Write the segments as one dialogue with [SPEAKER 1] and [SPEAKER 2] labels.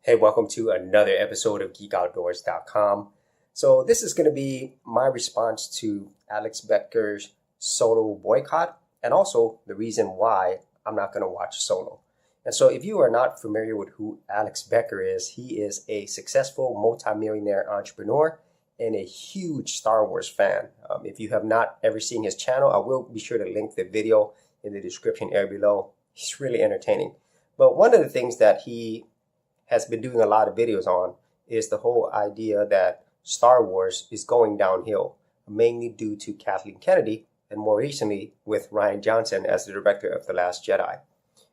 [SPEAKER 1] Hey, welcome to another episode of GeekOutdoors.com. So this is going to be my response to Alex Becker's Solo boycott and also the reason why I'm not going to watch Solo. And so if you are not familiar with who Alex Becker is, he is a successful multimillionaire entrepreneur and a huge Star Wars fan. If you have not ever seen his channel, I will be sure to link the video in the description area below. He's really entertaining. But one of the things that he has been doing a lot of videos on is the whole idea that Star Wars is going downhill, mainly due to Kathleen Kennedy and more recently with Rian Johnson as the director of The Last Jedi.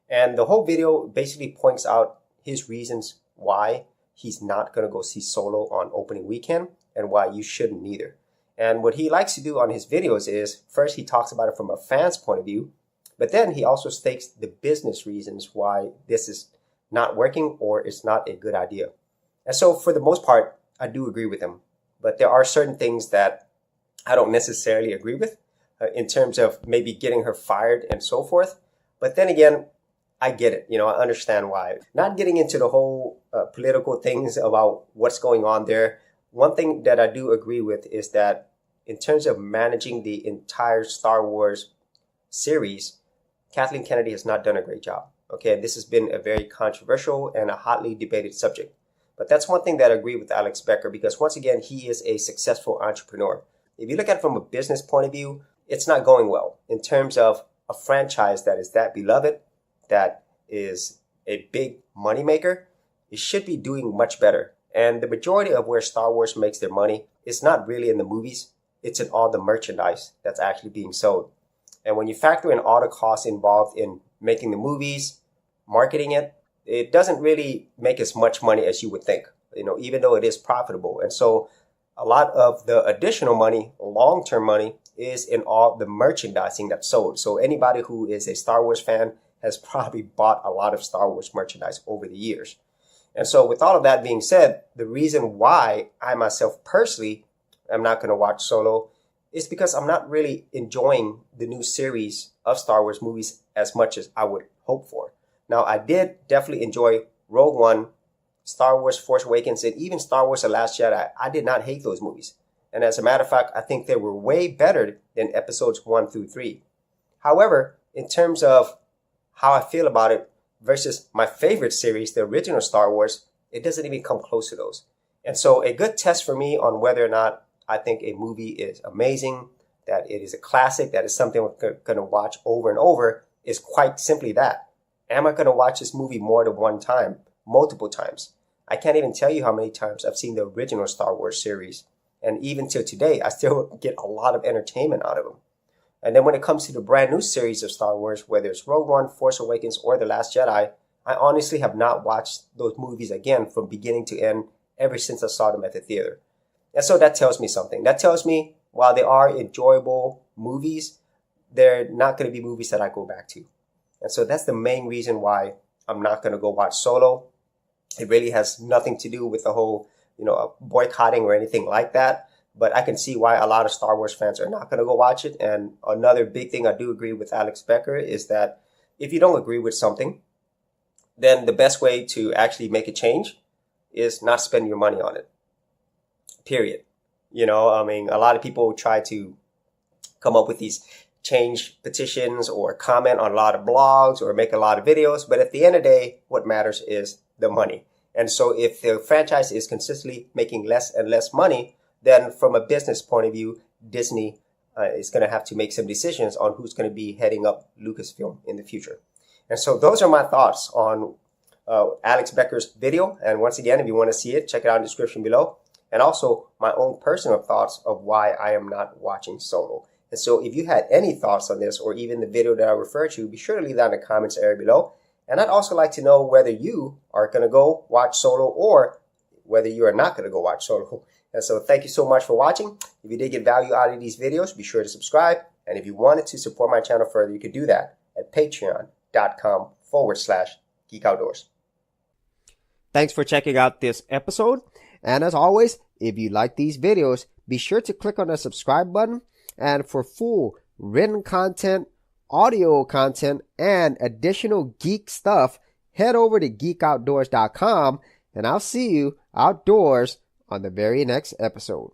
[SPEAKER 1] And the whole video basically points out his reasons why he's not going to go see Solo on opening weekend and why you shouldn't either. And what he likes to do on his videos is, first he talks about it from a fan's point of view, but then he also states the business reasons why this is not working or it's not a good idea. And so for the most part, I do agree with him. But there are certain things that I don't necessarily agree with in terms of maybe getting her fired and so forth. But then again, I get it. I understand why. Not getting into the whole political things about what's going on there. One thing that I do agree with is that in terms of managing the entire Star Wars series, Kathleen Kennedy has not done a great job. Okay, this has been a very controversial and a hotly debated subject. But that's one thing that I agree with Alex Becker because once again, he is a successful entrepreneur. If you look at it from a business point of view, it's not going well in terms of a franchise that is that beloved, that is a big moneymaker. It should be doing much better. And the majority of where Star Wars makes their money is not really in the movies. It's in all the merchandise that's actually being sold. And when you factor in all the costs involved in making the movies, marketing it, it doesn't really make as much money as you would think, even though it is profitable. And so a lot of the additional money, long-term money, is in all the merchandising that's sold. So anybody who is a Star Wars fan has probably bought a lot of Star Wars merchandise over the years. And so with all of that being said, the reason why I myself personally am not going to watch Solo is because I'm not really enjoying the new series of Star Wars movies as much as I would hope for. Now, I did definitely enjoy Rogue One, Star Wars Force Awakens, and even Star Wars The Last Jedi. I did not hate those movies. And as a matter of fact, I think they were way better than episodes 1 through 3. However, in terms of how I feel about it versus my favorite series, the original Star Wars, it doesn't even come close to those. And so a good test for me on whether or not I think a movie is amazing, that it is a classic, that is something we're going to watch over and over, is quite simply that. Am I going to watch this movie more than one time, multiple times? I can't even tell you how many times I've seen the original Star Wars series. And even till today, I still get a lot of entertainment out of them. And then when it comes to the brand new series of Star Wars, whether it's Rogue One, Force Awakens, or The Last Jedi, I honestly have not watched those movies again from beginning to end ever since I saw them at the theater. And so that tells me something. That tells me while they are enjoyable movies, they're not going to be movies that I go back to. And so that's the main reason why I'm not going to go watch Solo. It really has nothing to do with the whole, boycotting or anything like that. But I can see why a lot of Star Wars fans are not going to go watch it. And another big thing I do agree with Alex Becker is that if you don't agree with something, then the best way to actually make a change is not spend your money on it. Period. A lot of people try to come up with these change petitions or comment on a lot of blogs or make a lot of videos. But at the end of the day, what matters is the money. And so if the franchise is consistently making less and less money, then from a business point of view, Disney is going to have to make some decisions on who's going to be heading up Lucasfilm in the future. And so those are my thoughts on Alex Becker's video. And once again, if you want to see it, check it out in the description below. And also my own personal thoughts of why I am not watching Solo. And so if you had any thoughts on this or even the video that I referred to, be sure to leave that in the comments area below. And I'd also like to know whether you are going to go watch Solo or whether you are not going to go watch Solo. And so thank you so much for watching. If you did get value out of these videos, be sure to subscribe. And if you wanted to support my channel further, you could do that at patreon.com/Geek Outdoors. Thanks for checking out this episode. And as always, if you like these videos, be sure to click on the subscribe button. And for full written content, audio content, and additional geek stuff, head over to geekoutdoors.com
[SPEAKER 2] and I'll see you outdoors on the very next episode.